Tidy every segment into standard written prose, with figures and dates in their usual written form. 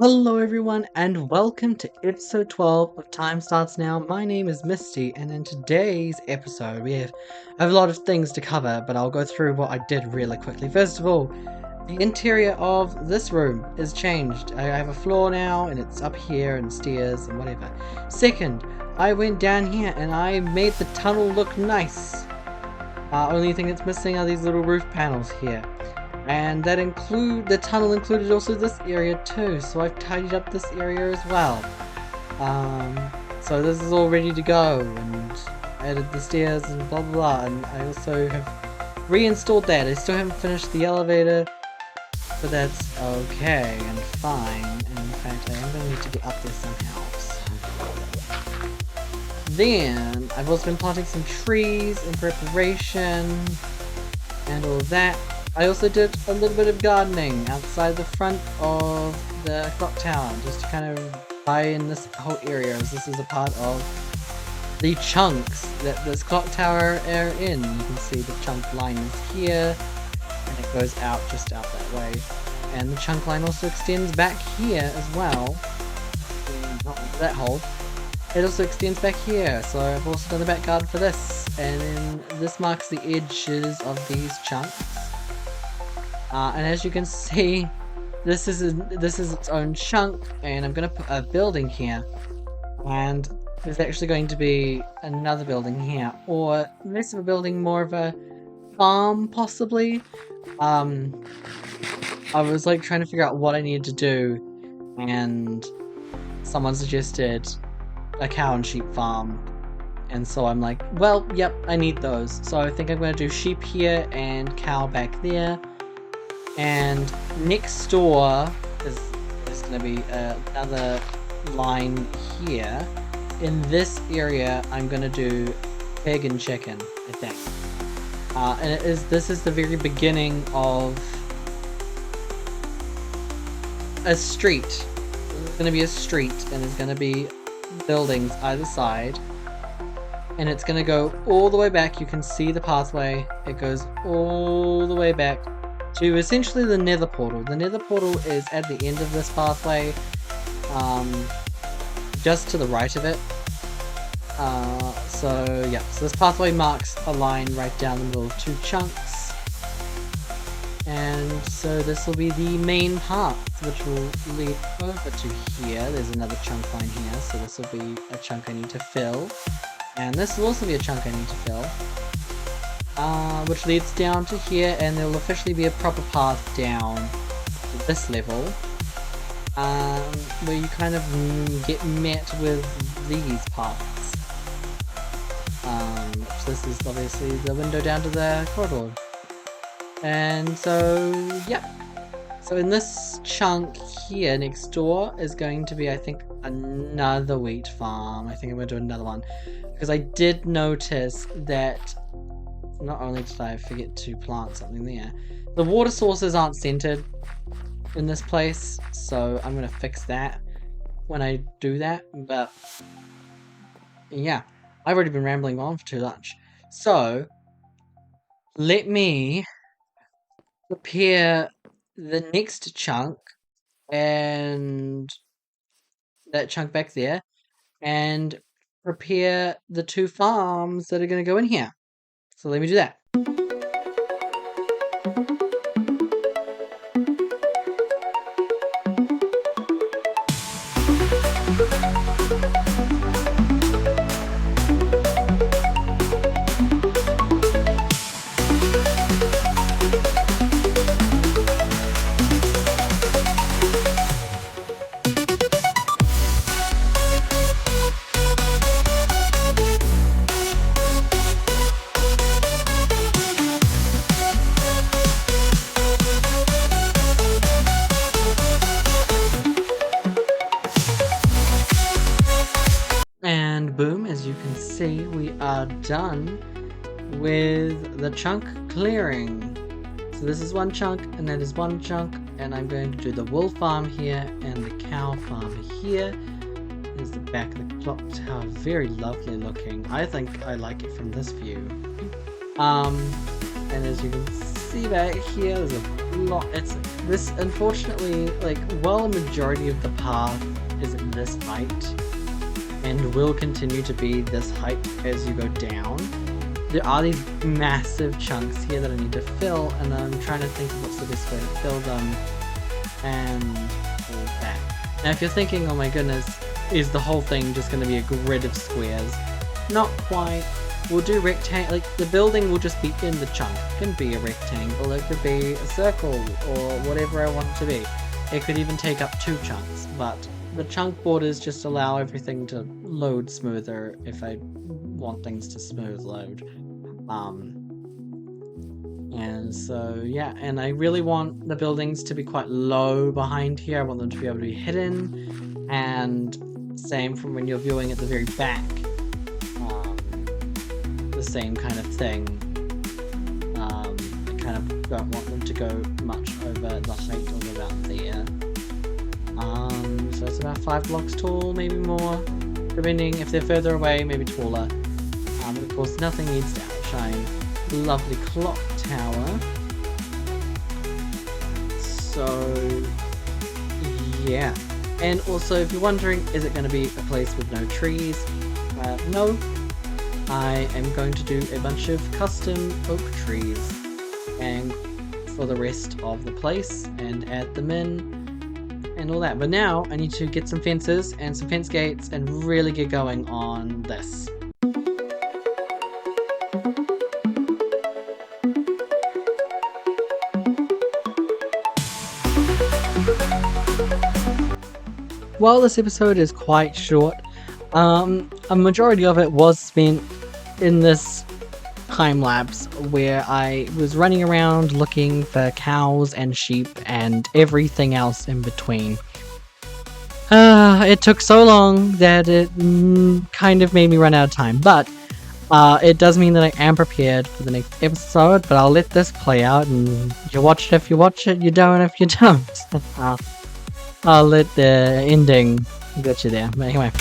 Hello everyone and welcome to episode 12 of Time Starts Now. My name is Misty and in today's episode I have a lot of things to cover, but I'll go through what I did really quickly. First of all, the interior of this room is changed. I have a floor now and it's up here and stairs and whatever. Second, I went down here and I made the tunnel look nice. Only thing that's missing are these little roof panels here. And the tunnel included also this area too, so I've tidied up this area as well. So this is all ready to go, and added the stairs and blah blah blah, and I also have reinstalled that. I still haven't finished the elevator, but that's okay and fine, and in fact I am going to need to get up there somehow. So. Then, I've also been planting some trees in preparation, and all that. I also did a little bit of gardening outside the front of the clock tower, just to kind of tie in this whole area, as this is a part of the chunks that this clock tower are in. You can see the chunk line is here, and it goes out just out that way. And the chunk line also extends back here as well. Not that hole. It also extends back here, so I've also done the back garden for this. And then this marks the edges of these chunks. And as you can see, this is its own chunk, and I'm going to put a building here, and there's actually going to be another building here, or less of a building, more of a farm possibly. I was like trying to figure out what I needed to do, and someone suggested a cow and sheep farm, and so I'm like, well, yep, I need those. So I think I'm going to do sheep here and cow back there. And next door is going to be another line here. In this area, I'm going to do pig and chicken, I think. And this is the very beginning of a street. There's going to be a street, and there's going to be buildings either side. And it's going to go all the way back. You can see the pathway. It goes all the way back to essentially the nether portal. The nether portal is at the end of this pathway, just to the right of it. So this pathway marks a line right down the middle of two chunks. And so this will be the main path, which will lead over to here. There's another chunk line here, so this will be a chunk I need to fill. And this will also be a chunk I need to fill. Which leads down to here, and there will officially be a proper path down to this level, where you kind of get met with these paths. This is obviously the window down to the corridor. And so, yeah. So in this chunk here next door is going to be, I think, another wheat farm. I think I'm going to do another one. Because I did notice that not only did I forget to plant something there, the water sources aren't centered in this place, so I'm going to fix that when I do that. But yeah, I've already been rambling on for too much. So let me prepare the next chunk and that chunk back there, and prepare the two farms that are going to go in here. So let me do that. And boom, as you can see, we are done with the chunk clearing. So this is one chunk, and that is one chunk, and I'm going to do the wool farm here and the cow farm here. There's the back of the clock tower, very lovely looking. I think I like it from this view. And as you can see back here, there's a lot. This, unfortunately, like, while a majority of the path is at this height, and will continue to be this height as you go down, there are these massive chunks here that I need to fill, and I'm trying to think of what's the best way to fill them, and all that. Now if you're thinking, oh my goodness, is the whole thing just going to be a grid of squares? Not quite. We'll do rectangle, like the building will just be in the chunk. It can be a rectangle, it could be a circle, or whatever I want it to be. It could even take up 2 chunks, but the chunk borders just allow everything to load smoother if I want things to smooth load. And so yeah, and I really want the buildings to be quite low behind here. I want them to be able to be hidden, and same from when you're viewing at the very back. The same kind of thing. I kind of don't want them to go much over the height of about there. So it's about 5 blocks tall, maybe more, depending if they're further away, maybe taller. But of course, nothing needs to outshine the lovely clock tower. So yeah, and also if you're wondering, is it going to be a place with no trees? No. I am going to do a bunch of custom oak trees and for the rest of the place and add them in and all that. But now I need to get some fences and some fence gates and really get going on this. While this episode is quite short, a majority of it was spent in this time lapse where I was running around looking for cows and sheep and everything else in between. It took so long that it kind of made me run out of time, but it does mean that I am prepared for the next episode, but I'll let this play out, and you watch it if you watch it, you don't if you don't. I'll let the ending get you there, but anyway.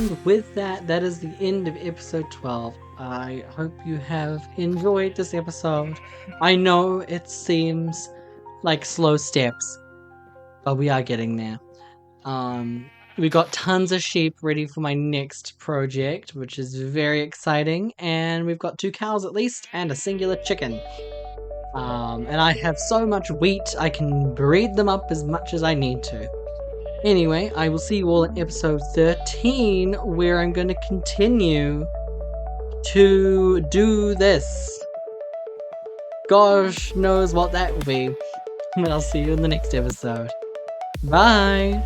And with that, that is the end of episode 12. I hope you have enjoyed this episode. I know it seems like slow steps, but we are getting there. We got tons of sheep ready for my next project, which is very exciting, and we've got 2 cows at least, and a singular chicken. And I have so much wheat, I can breed them up as much as I need to. Anyway, I will see you all in episode 13, where I'm going to continue to do this. Gosh knows what that will be. But I'll see you in the next episode. Bye!